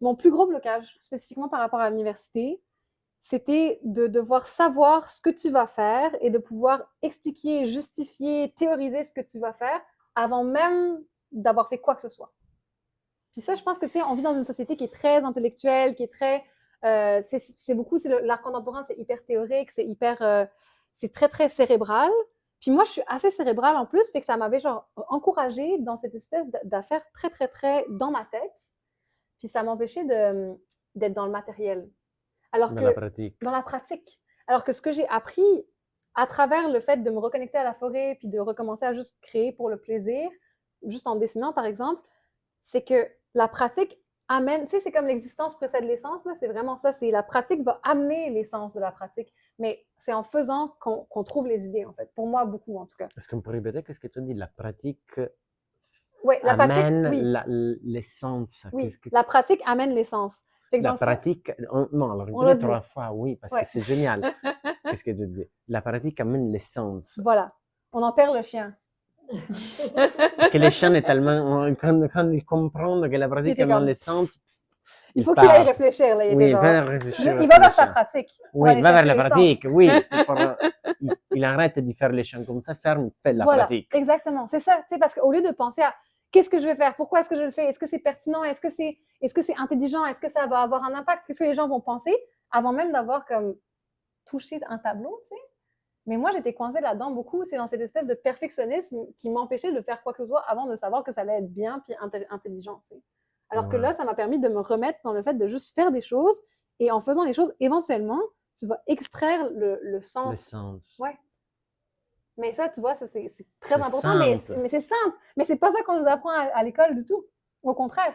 mon plus gros blocage, spécifiquement par rapport à l'université, c'était de devoir savoir ce que tu vas faire et de pouvoir expliquer, justifier, théoriser ce que tu vas faire avant même d'avoir fait quoi que ce soit. Puis ça, je pense que on vit dans une société qui est très intellectuelle, qui est très, c'est beaucoup, l'art contemporain, c'est hyper théorique, c'est très, très cérébral. Puis moi, je suis assez cérébrale en plus, fait que ça m'avait genre encouragée dans cette espèce d'affaire très, très, très dans ma tête. Puis ça m'empêchait d'être dans le matériel. Alors Dans la que, pratique. dans la pratique. Alors que ce que j'ai appris à travers le fait de me reconnecter à la forêt, puis de recommencer à juste créer pour le plaisir, juste en dessinant par exemple, c'est que la pratique amène, tu sais, c'est comme l'existence précède l'essence, là, c'est vraiment ça, c'est la pratique va amener l'essence de la pratique, mais c'est en faisant qu'on trouve les idées, en fait, pour moi, beaucoup, en tout cas. Est-ce qu'on peut répéter qu'est-ce que tu dis? La pratique Oui, la pratique, amène oui, l'essence. oui, la pratique amène l'essence. Fait que dans La le fond, pratique, non, alors on l'a répétez dit, 3 fois, oui, parce que ouais, c'est génial. Qu'est-ce que tu dis? La pratique amène l'essence. voilà, on en perd le chien. Parce que les chiens est tellement, quand ils comprennent que la Il pratique était amène comme, l'essence, il ils faut qu'il aille partent. réfléchir, là, il était Oui, genre, va réfléchir il aussi va les vers sa chiens. pratique pour Oui, aller va vers chercher la l'essence. pratique, oui. Il arrête de faire les chiens comme ça, ferme, fait la Voilà, pratique. exactement. C'est ça, tu sais, parce qu'au lieu de penser à qu'est-ce que je vais faire, pourquoi est-ce que je le fais, est-ce que c'est pertinent, est-ce que c'est intelligent, est-ce que ça va avoir un impact, qu'est-ce que les gens vont penser, avant même d'avoir comme touché un tableau, tu sais. Mais moi, j'étais coincée là-dedans beaucoup, c'est dans cette espèce de perfectionnisme qui m'empêchait de faire quoi que ce soit avant de savoir que ça allait être bien puis intelligent, tu sais. Alors que Ouais, là, ça m'a permis de me remettre dans le fait de juste faire des choses et en faisant les choses, éventuellement, tu vas extraire le sens. l'essence. Ouais. Mais ça, tu vois, c'est très C'est important, simple. mais c'est simple. Mais c'est pas ça qu'on nous apprend à l'école du tout. Au contraire.